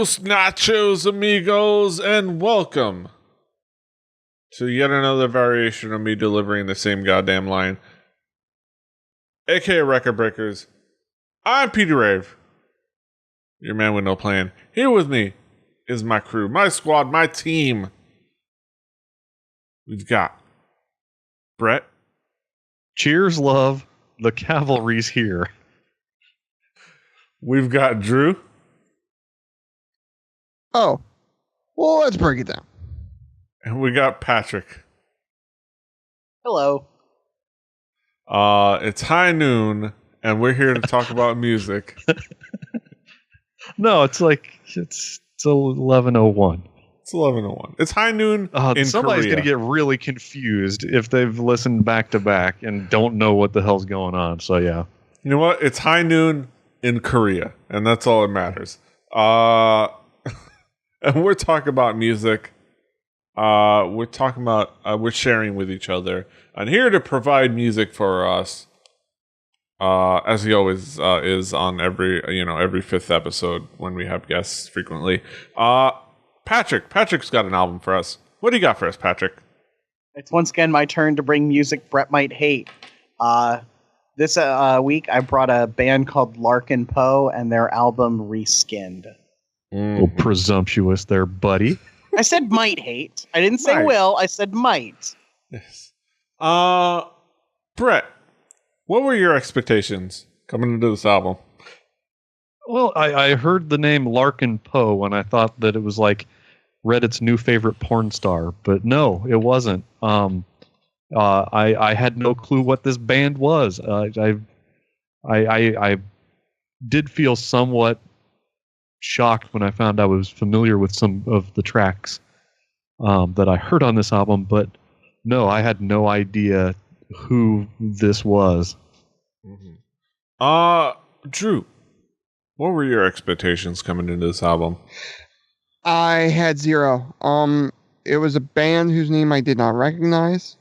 Los nachos, amigos, and welcome to yet another variation of me delivering the same goddamn line. AKA Record Breakers. I'm Peter Rave, your man with no plan. Here with me is my crew, my squad, my team. We've got Brett. Cheers, love. The cavalry's here. We've got Drew. Oh, well, let's break it down. And we got Patrick. Hello. It's high noon, and we're here to talk about music. No, it's 11:01. It's 11:01. It's high noon in somebody's Korea. going to get really confused if they've listened back to back and don't know what the hell's going on. So, yeah. You know what? It's high noon in Korea, and that's all that matters. And we're talking about music. We're sharing with each other. And here to provide music for us, as he always is on every fifth episode when we have guests frequently. Patrick's got an album for us. What do you got for us, Patrick? It's once again my turn to bring music Brett might hate. This week I brought a band called Larkin Poe and their album Reskinned. A little presumptuous there, buddy. I said might hate. I didn't say Might. will. I said might. Yes. Brett, what were your expectations coming into this album? Well, I heard the name Larkin Poe and I thought that it was like Reddit's new favorite porn star, but no, it wasn't. I had no clue what this band was. I did feel somewhat shocked when I found I was familiar with some of the tracks that I heard on this album, but no, I had no idea who this was. Mm-hmm. Drew, what were your expectations coming into this album? I had zero. It was a band whose name I did not recognize.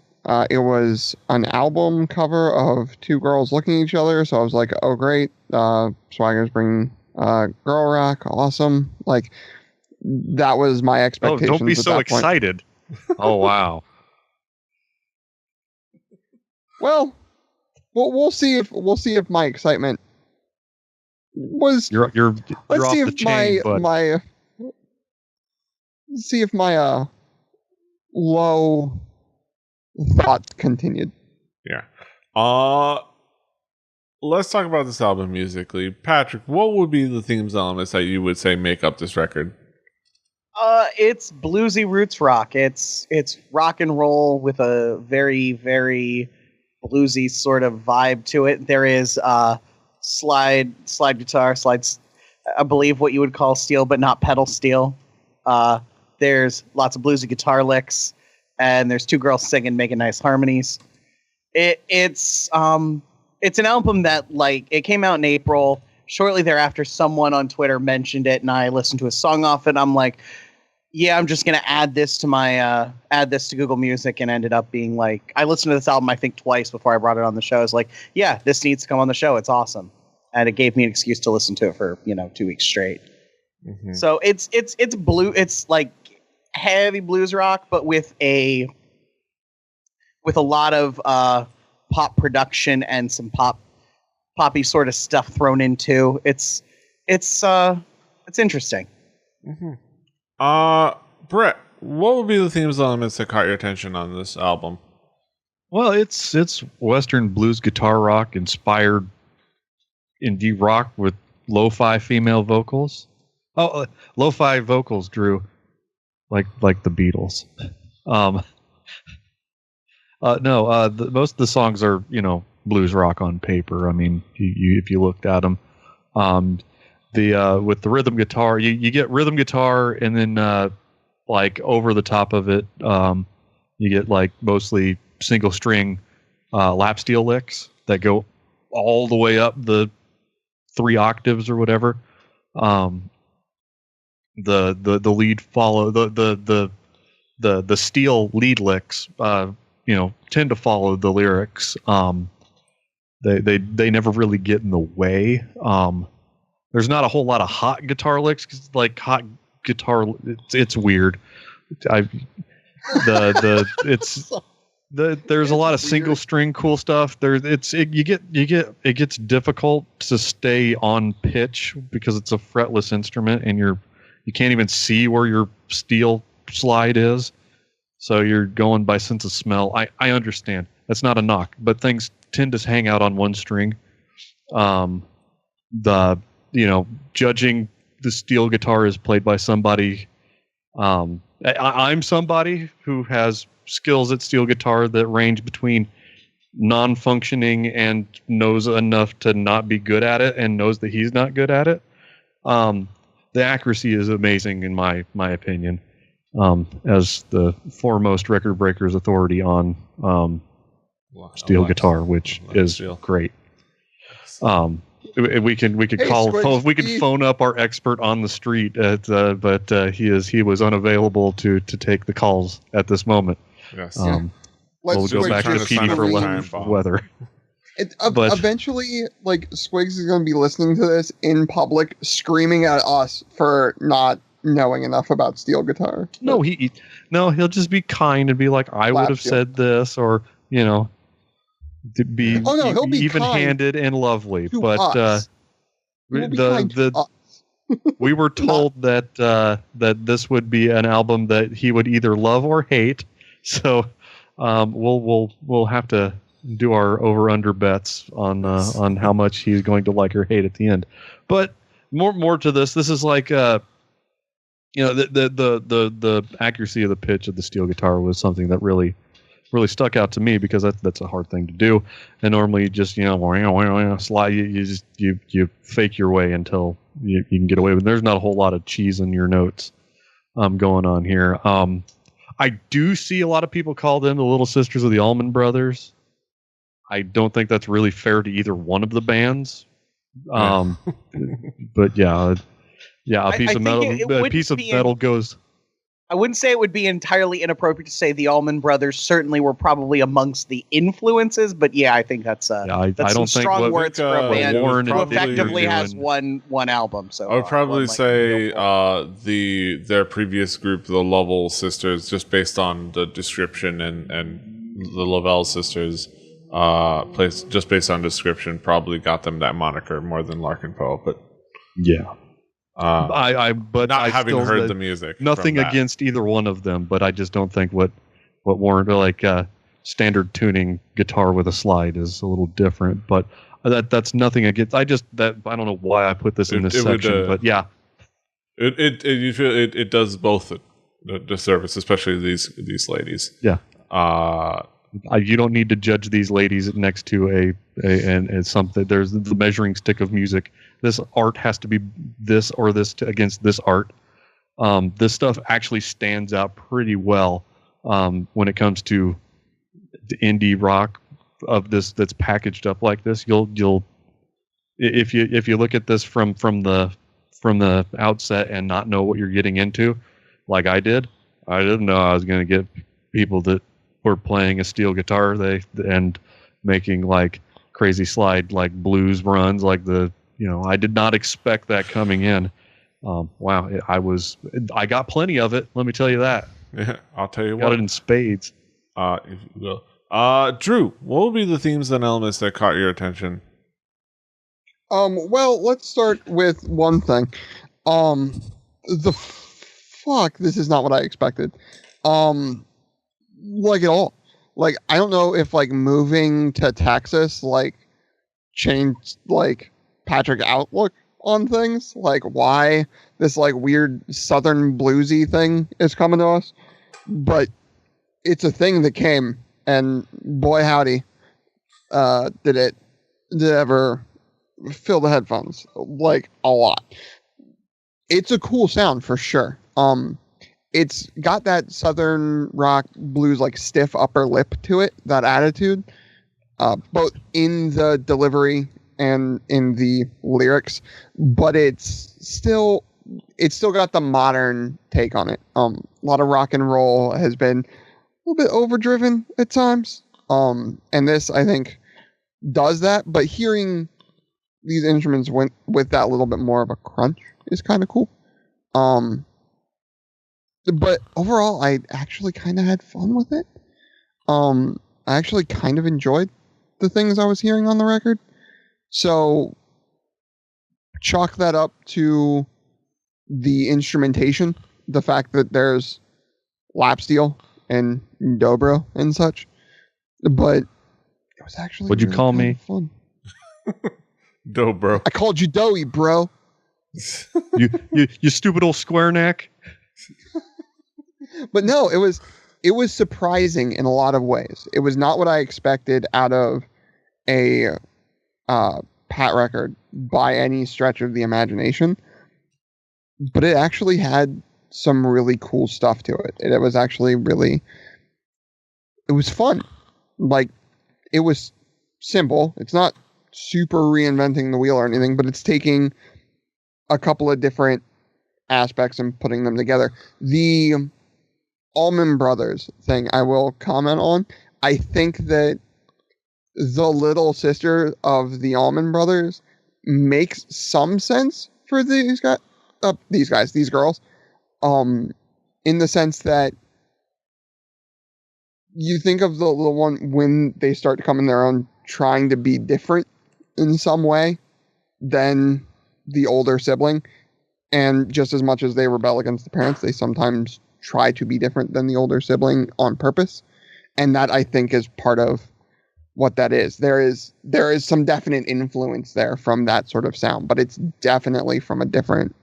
It was an album cover of two girls looking at each other, so I was like, oh great, Swagger's bringing girl rock, awesome. Like, that was my expectations. Oh, don't be at so that point. excited. Oh, wow. Well, we'll see if my excitement was. You're Let's off see the if chain, bud. see if my low thoughts continued. Yeah. Let's talk about this album musically. Patrick, what would be the themes elements that you would say make up this record? It's bluesy roots rock. It's rock and roll with a very, very bluesy sort of vibe to it. There is slide guitar, slides, I believe what you would call steel, but not pedal steel. There's lots of bluesy guitar licks, and there's two girls singing, making nice harmonies. It's an album that, like, it came out in April. Shortly thereafter, someone on Twitter mentioned it, and I listened to a song off it. I'm like, yeah, I'm just gonna add this to Google Music, and ended up being like, I listened to this album I think twice before I brought it on the show. I was like, yeah, this needs to come on the show. It's awesome, and it gave me an excuse to listen to it for 2 weeks straight. Mm-hmm. So it's blue. It's like heavy blues rock, but with a lot of pop production and some poppy sort of stuff thrown into. It's interesting. Mm-hmm. Brett, what would be the themes elements that caught your attention on this album? Well, it's Western blues guitar rock inspired indie rock with lo-fi female vocals. Oh, lo-fi vocals, Drew, like the Beatles. Most of the songs are blues rock on paper. I mean, if you looked at them, with the rhythm guitar, you get rhythm guitar, and then like over the top of it, you get like mostly single string lap steel licks that go all the way up the 3 octaves or whatever. The lead follow the steel lead licks tend to follow the lyrics. They never really get in the way. There's not a whole lot of hot guitar licks, 'cause, like hot guitar, it's weird. There's a lot of single string cool stuff. It gets difficult to stay on pitch because it's a fretless instrument and you can't even see where your steel slide is. So you're going by sense of smell. I understand. That's not a knock, but things tend to hang out on one string. Judging the steel guitar is played by somebody. I'm somebody who has skills at steel guitar that range between non-functioning and knows enough to not be good at it and knows that he's not good at it. The accuracy is amazing in my opinion, as the foremost record breakers authority on steel guitar, which is great. We could phone up our expert on the street, but he was unavailable to take the calls at this moment. Yes. We'll go back to PD for weather. Eventually, like Squigs is going to be listening to this in public, screaming at us for not knowing enough about steel guitar. No, he'll just be kind and be like, "I would have said this," or to be he'll be even-handed and lovely. But we were told that this would be an album that he would either love or hate. So we'll have to do our over/under bets on how much he's going to like or hate at the end. But more to this. This is like the accuracy of the pitch of the steel guitar was something that really stuck out to me, because that's a hard thing to do. And normally just slide, you fake your way until you can get away with it. There's not a whole lot of cheese in your notes going on here. I do see a lot of people call them the Little Sisters of the Allman Brothers. I don't think that's really fair to either one of the bands. But yeah, a piece of metal goes. I wouldn't say it would be entirely inappropriate to say the Allman Brothers certainly were probably amongst the influences, but yeah, I think that's I don't some think strong words for a band who effectively has one album. So I would probably say their previous group, the Lovell Sisters, just based on the description and the Lovell Sisters, just based on description, probably got them that moniker more than Larkin Poe. But yeah. Having heard the music, nothing against either one of them, but I just don't think what Warren standard tuning guitar with a slide is a little different. But that's nothing against. I don't know why I put this in this section, but yeah, it does both the service, especially these ladies. Yeah. You don't need to judge these ladies next to and something. There's the measuring stick of music. This art has to be this or this against this art. This stuff actually stands out pretty well when it comes to the indie rock of this that's packaged up like this. You'll if you look at this from the outset and not know what you're getting into, like I did. I didn't know I was going to get people that were playing a steel guitar and making like crazy slide like blues runs like I did not expect that coming in. Wow, I got plenty of it, let me tell you that. Yeah, I'll tell you what. Got it in spades. If you will. Drew, what would be the themes and elements that caught your attention? Well, let's start with one thing. This is not what I expected. Like at all. Like, I don't know if like moving to Texas like changed like Patrick's outlook on things, like why this like weird southern bluesy thing is coming to us, but it's a thing that came, and boy howdy, did it ever fill the headphones like a lot. It's a cool sound for sure. It's got that southern rock blues like stiff upper lip to it, that attitude, both in the delivery and in the lyrics, but it's still got the modern take on it. A lot of rock and roll has been a little bit overdriven at times, and this I think does that. But hearing these instruments went with that little bit more of a crunch is kind of cool. But overall, I actually kind of had fun with it. I actually kind of enjoyed the things I was hearing on the record. So chalk that up to the instrumentation, the fact that there's lap steel and dobro and such. But it was actually Would you really call kind me? of fun. Dope, bro. I called you doughy, bro. You stupid old square neck. But no, it was surprising in a lot of ways. It was not what I expected out of a Pat record by any stretch of the imagination. But it actually had some really cool stuff to it. It was actually really, it was fun. Like, it was simple. It's not super reinventing the wheel or anything, but it's taking a couple of different aspects and putting them together. The Allman Brothers thing I will comment on. I think that the little sister of the Allman Brothers makes some sense for these girls, in the sense that you think of the little one when they start to come in their own, trying to be different in some way than the older sibling, and just as much as they rebel against the parents, they sometimes try to be different than the older sibling on purpose. And that, I think, is part of what that is. There is some definite influence there from that sort of sound, but it's definitely from a different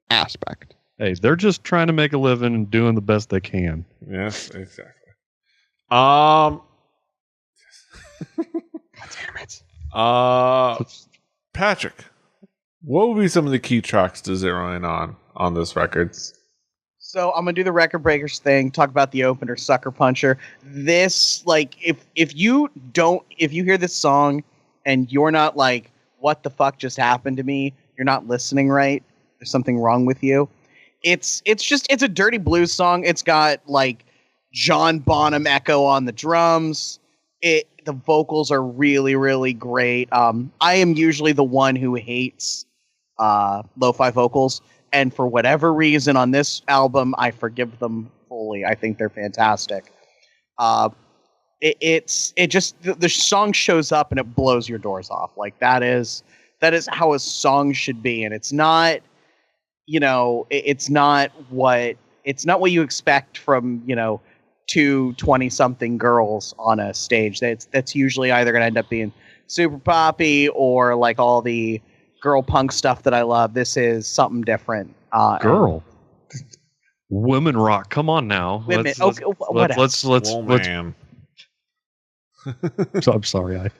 aspect. Hey, they're just trying to make a living and doing the best they can. Yes, exactly. God damn it. Patrick, what would be some of the key tracks to zero in on this record? So I'm gonna do the record breakers thing. Talk about the opener, Sucker Puncher. This, like, if you hear this song and you're not like, what the fuck just happened to me? You're not listening right. There's something wrong with you. It's a dirty blues song. It's got like John Bonham echo on the drums. The vocals are really, really great. I am usually the one who hates lo-fi vocals. And for whatever reason on this album, I forgive them fully. I think they're fantastic. The song shows up and it blows your doors off. Like that is how a song should be. And it's not, it's not what you expect from, two 20-something girls on a stage. That's usually either going to end up being super poppy or like all the girl punk stuff that I love. This is something different. Women rock. Come on now. Women. Let's. Man. So, I'm sorry.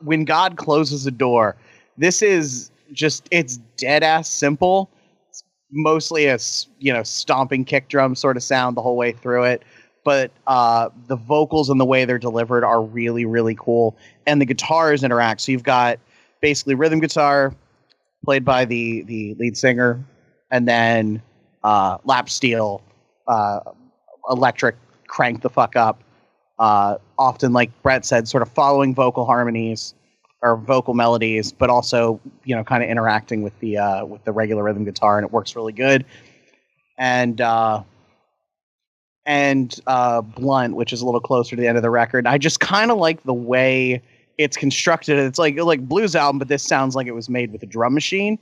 When God closes a door, this is just, it's dead ass simple. It's mostly a stomping kick drum sort of sound the whole way through it. But the vocals and the way they're delivered are really, really cool. And the guitars interact. So you've got basically rhythm guitar played by the lead singer, and then lap steel, electric, crank the fuck up. Often, like Brett said, sort of following vocal harmonies or vocal melodies, but also kind of interacting with the regular rhythm guitar, and it works really good. And Blunt, which is a little closer to the end of the record. I just kind of like the way it's constructed. It's like blues album, but this sounds like it was made with a drum machine.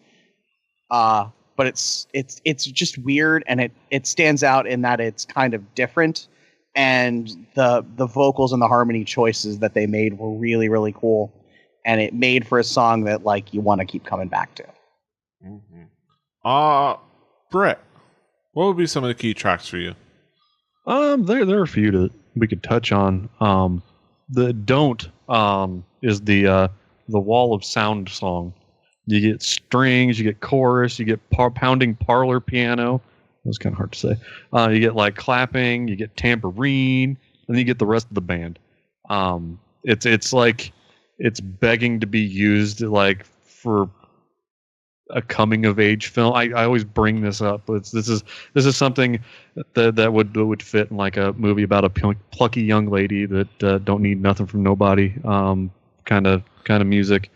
But it's just weird, and it stands out in that it's kind of different, and the vocals and the harmony choices that they made were really, really cool, and it made for a song that like you want to keep coming back to. Mm-hmm. Brett, what would be some of the key tracks for you? There are a few that we could touch on. The Don't is the Wall of Sound song. You get strings, you get chorus, you get pounding parlor piano. That was kind of hard to say. You get like clapping, you get tambourine, and then you get the rest of the band. It's like it's begging to be used like for a coming of age film. I always bring this up. This is something that would fit in like a movie about a plucky young lady that don't need nothing from nobody. Kind of music.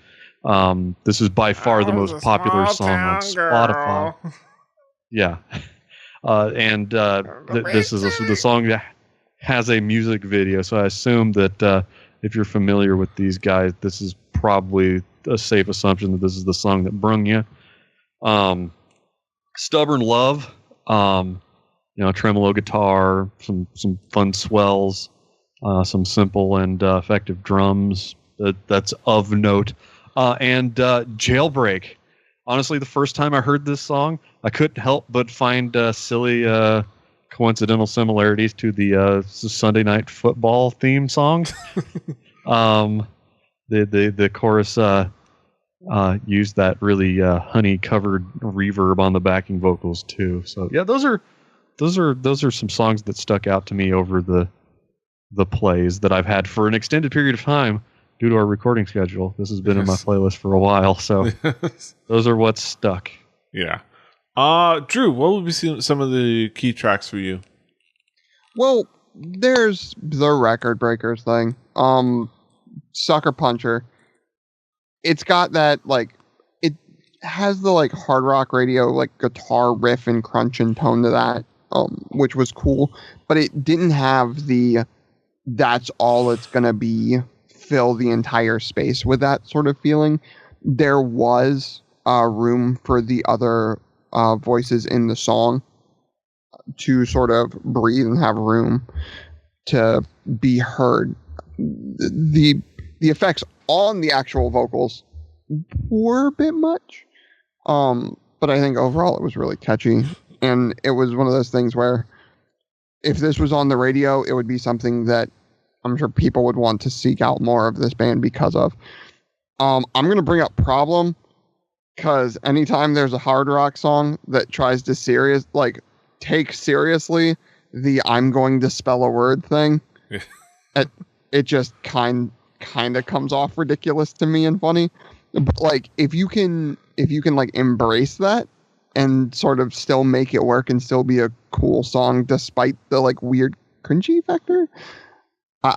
This is by far the most popular song on Spotify. Yeah. This is the song that has a music video. So I assume that if you're familiar with these guys, this is probably a safe assumption that this is the song that brung you. Stubborn Love, tremolo guitar, some fun swells, some simple and effective drums. That's of note. And Jailbreak. Honestly, the first time I heard this song, I couldn't help but find silly coincidental similarities to the Sunday Night Football theme song. The chorus used that really honey-covered reverb on the backing vocals too. So yeah, those are some songs that stuck out to me over the plays that I've had for an extended period of time. Due to our recording schedule, this has been in my playlist for a while, so those are what's stuck. Yeah. Drew, what would be some of the key tracks for you? Well, there's the Record Breakers thing. Sucker Puncher. It's got that, like, it has the, like, hard rock radio, like, guitar riff and crunch and tone to that, which was cool. But it didn't have the, that's all it's gonna be, fill the entire space with that sort of feeling. There was room for the other voices in the song to sort of breathe and have room to be heard. The effects on the actual vocals were a bit much, but I think overall it was really catchy, and it was one of those things where if this was on the radio, it would be something that I'm sure people would want to seek out more of this band because of. I'm going to bring up Problem, because anytime there's a hard rock song that tries to take seriously the I'm going to spell a word thing, it just kind of comes off ridiculous to me and funny. But like if you can like embrace that and sort of still make it work and still be a cool song despite the like weird cringy factor,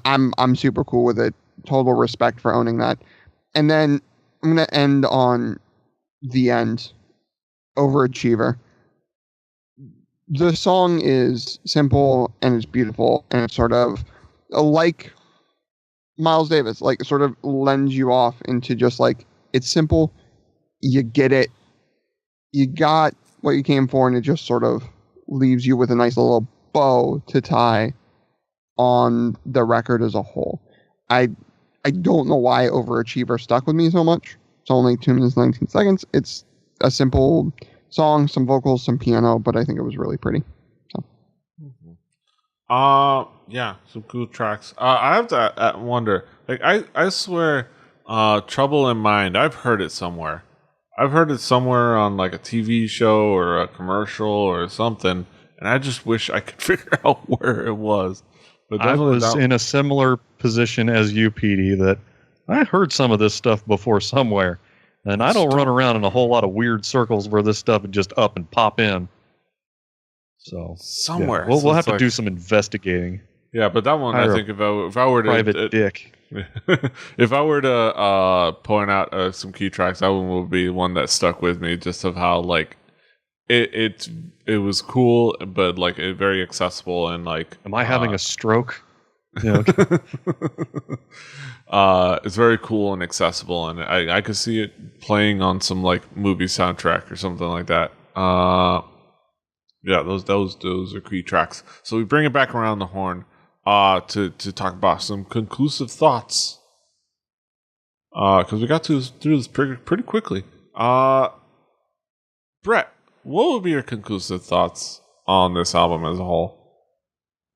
I'm super cool with it. Total respect for owning that. And then I'm gonna end on The End, Overachiever. The song is simple and it's beautiful and it's sort of like Miles Davis, like sort of lends you off into just like, it's simple, you get it, you got what you came for, and it just sort of leaves you with a nice little bow to tie on the record as a whole. I don't know why Overachiever stuck with me so much. It's only 2 minutes 19 seconds. It's a simple song, some vocals, some piano, but I think it was really pretty. So. Yeah, some cool tracks. I have to wonder, like, I swear, Trouble in Mind, I've heard it somewhere. I've heard it somewhere on like a TV show or a commercial or something, and I just wish I could figure out where it was. But I was in a similar position as you, PD, that I heard some of this stuff before somewhere, and I don't run around in a whole lot of weird circles where this stuff would just up and pop in. So somewhere, yeah, we'll have to do some investigating. Yeah, but that one, I think if I were to private dick, if I were to point out some key tracks, that one would be one that stuck with me, just of how like it was cool, but like very accessible and like. Am I having a stroke? Yeah. It's very cool and accessible, and I could see it playing on some like movie soundtrack or something like that. Yeah, those are key tracks. So we bring it back around the horn to talk about some conclusive thoughts, because we got through this pretty quickly. Brett, what would be your conclusive thoughts on this album as a whole?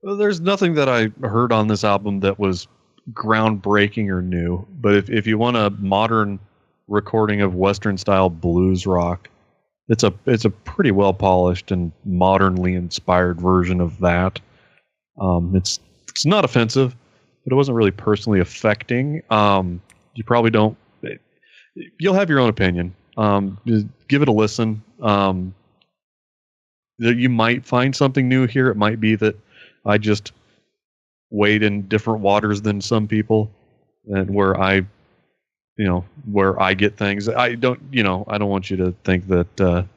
Well, there's nothing that I heard on this album that was groundbreaking or new, but if you want a modern recording of Western style blues rock, it's a pretty well polished and modernly inspired version of that. It's not offensive, but it wasn't really personally affecting. You probably don't. You'll have your own opinion. Just give it a listen. You might find something new here. It might be that I just wade in different waters than some people, and where I get things. I don't want you to think that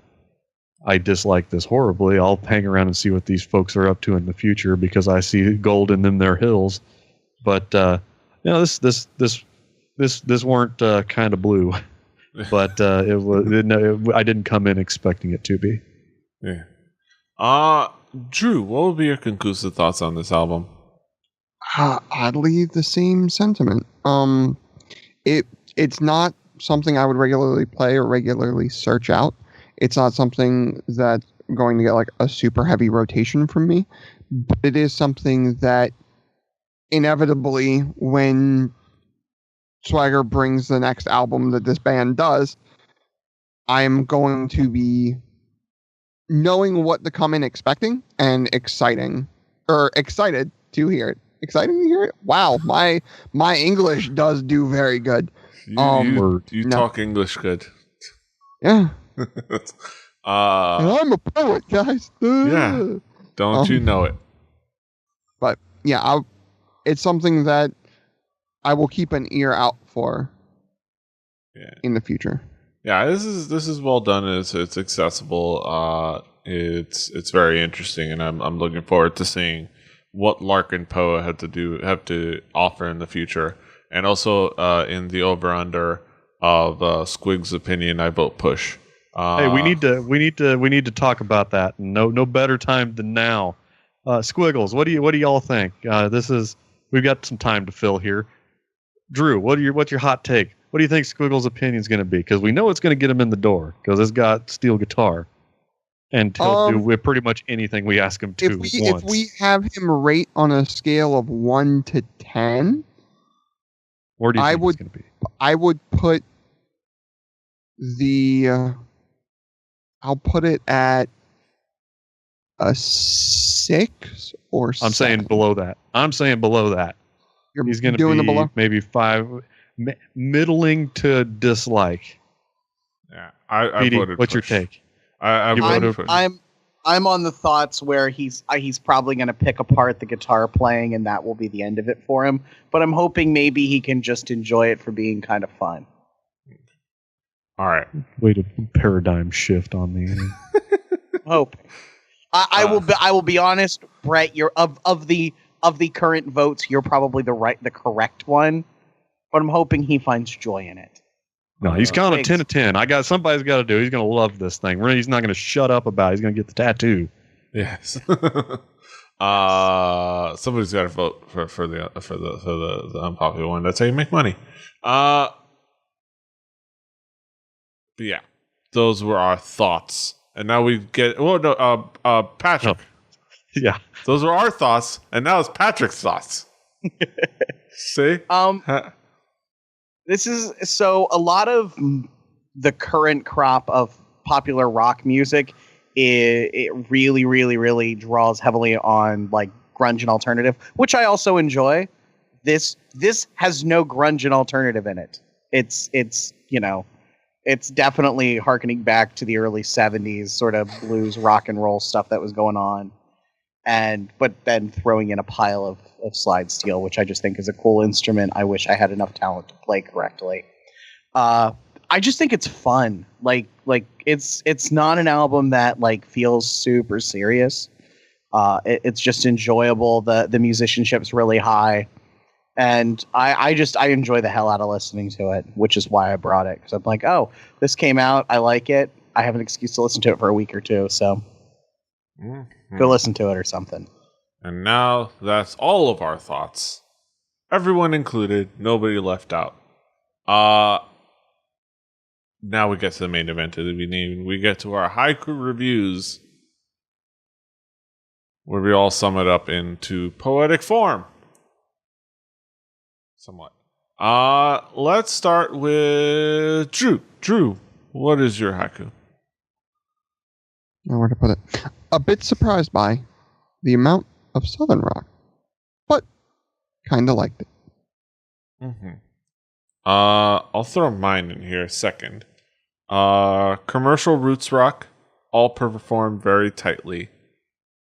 I dislike this horribly. I'll hang around and see what these folks are up to in the future because I see gold in them their hills. But this weren't kind of blue, but it was. I didn't come in expecting it to be. Yeah. Drew, what would be your conclusive thoughts on this album? Oddly, the same sentiment. It's not something I would regularly play or regularly search out. It's not something that's going to get like a super heavy rotation from me, but it is something that inevitably, when Swagger brings the next album that this band does, I'm going to be knowing what to come in expecting and excited to hear it. Exciting to hear it? Wow, my English does do very good. You talk English good. Yeah. And I'm a poet, guys. Yeah. Don't you know it? But yeah, it's something that I will keep an ear out for. Yeah. In the future. Yeah, this is well done. It's accessible. It's very interesting, and I'm looking forward to seeing what Larkin Poe have to offer in the future, and also in the over under of Squig's opinion, I vote push. Hey, we need to talk about that. No better time than now. Squiggles, what do y'all think? We've got some time to fill here. Drew, what's your hot take? What do you think Squiggles' opinion is going to be? Because we know it's going to get him in the door because it's got steel guitar, and he'll do with pretty much anything we ask him to. If we have him rate on a scale of 1 to 10, where do you think it's going to be? I would put I'll put it at a 6 or 7. I'm saying below that. He's going to be maybe 5, middling to dislike. Yeah, I Petey, voted what's push. your take? I'm on the thoughts where he's probably going to pick apart the guitar playing, and that will be the end of it for him. But I'm hoping maybe he can just enjoy it for being kind of fun. All right. Way to paradigm shift on me. Hope. I will be honest, Brett. You're of the current votes, you're probably the correct one. But I'm hoping he finds joy in it. No, he's counting 10 to 10. Somebody's got to do. He's going to love this thing. He's not going to shut up about it. He's going to get the tattoo. Yes. Somebody's got to vote for the unpopular one. That's how you make money. But yeah, those were our thoughts, and now we get. Patrick. Oh. Yeah, those were our thoughts, and now it's Patrick's thoughts. See, this is so a lot of the current crop of popular rock music. It really, really, really draws heavily on like grunge and alternative, which I also enjoy. This has no grunge and alternative in it. It's definitely harkening back to the early 70s sort of blues rock and roll stuff that was going on. But then throwing in a pile of slide steel, which I just think is a cool instrument. I wish I had enough talent to play correctly. I just think it's fun. Like it's not an album that like feels super serious. It's just enjoyable. The musicianship's really high, and I enjoy the hell out of listening to it, which is why I brought it, because I'm like, oh, this came out, I like it. I have an excuse to listen to it for a week or two, so. Go listen to it or something. And now that's all of our thoughts. Everyone included, nobody left out. Now we get to the main event of the evening. We get to our haiku reviews, where we all sum it up into poetic form. Somewhat. Let's start with Drew. Drew, what is your haiku? Now where to put it? A bit surprised by the amount of Southern rock, but kind of liked it. I'll throw mine in here a second. Commercial roots rock, all performed very tightly.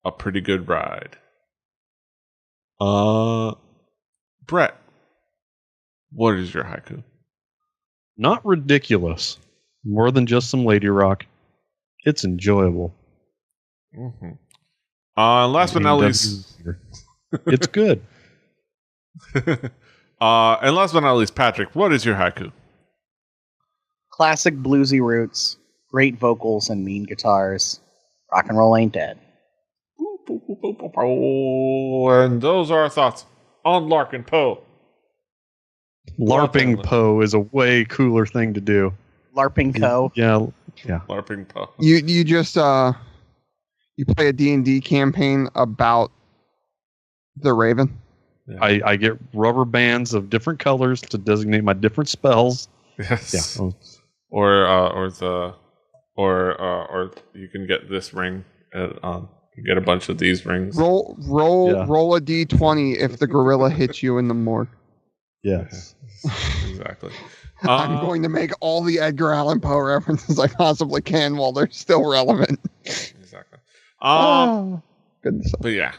A pretty good ride. Brett, what is your haiku? Not ridiculous. More than just some lady rock. It's enjoyable. Mm-hmm. Last but not least, it's good. and last but not least, Patrick, what is your haiku? Classic bluesy roots, great vocals and mean guitars. Rock and roll ain't dead. And those are our thoughts on Larkin Poe. LARPing Poe is a way cooler thing to do. LARPing Co. Yeah. LARPing Poe. You just you play a D&D campaign about the Raven. Yeah. I get rubber bands of different colors to designate my different spells. Yes. Yeah. Or you can get this ring. You get a bunch of these rings. Roll a D20 if the gorilla hits you in the morgue. Yes. Exactly. I'm going to make all the Edgar Allan Poe references I possibly can while they're still relevant. Exactly. Goodness. But yeah.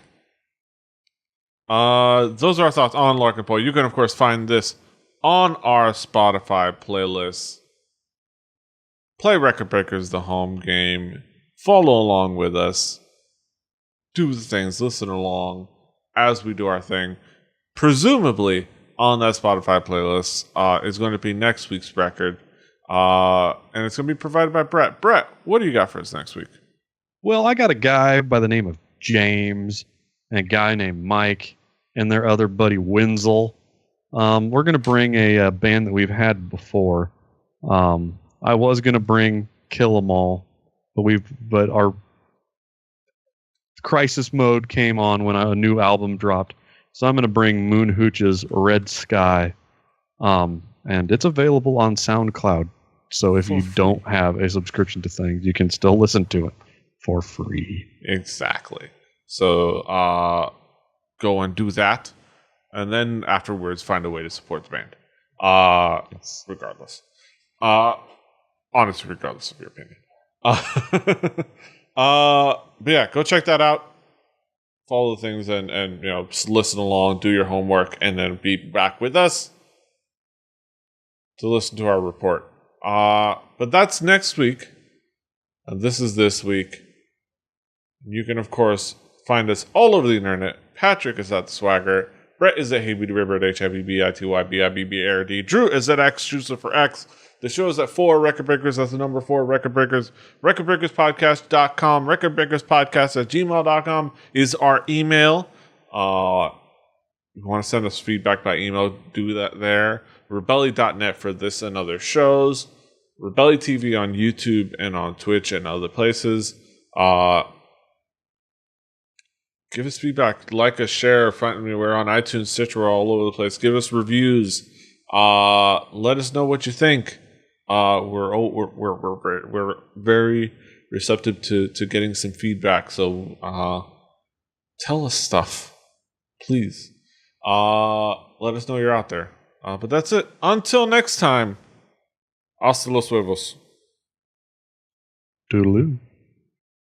Those are our thoughts on Larkin Poe. You can, of course, find this on our Spotify playlist. Play Record Breakers, the home game. Follow along with us. Do the things. Listen along as we do our thing. Presumably, on that Spotify playlist is going to be next week's record. And it's going to be provided by Brett. Brett, what do you got for us next week? Well, I got a guy by the name of James and a guy named Mike and their other buddy Wenzel. We're going to bring a band that we've had before. I was going to bring Kill 'Em All, but our crisis mode came on when a new album dropped. So I'm going to bring Moon Hooch's Red Sky. And it's available on SoundCloud. So if you don't have a subscription to things, you can still listen to it for free. Exactly. So go and do that. And then afterwards, find a way to support the band. Yes. Regardless. Honestly, regardless of your opinion. But yeah, go check that out. Follow the things and just listen along, do your homework, and then be back with us to listen to our report. But that's next week. And this is this week. You can, of course, find us all over the internet. Patrick is at the Swagger. Brett is at HeyBeautyRiver at HIBBITYBIBBARD. Drew is at X, Juicer for X. The show is at 4 Record Breakers. That's the number 4 Record Breakers. RecordBreakersPodcast.com. RecordBreakersPodcast@gmail.com is our email. If you want to send us feedback by email, do that there. Rebelly.net for this and other shows. Rebelly TV on YouTube and on Twitch and other places. Give us feedback. Like us, share. We're on iTunes, Stitcher, we're all over the place. Give us reviews. Let us know what you think. We're very receptive to getting some feedback. So tell us stuff, please. Let us know you're out there. But that's it. Until next time. Hasta los huevos. Toodaloo.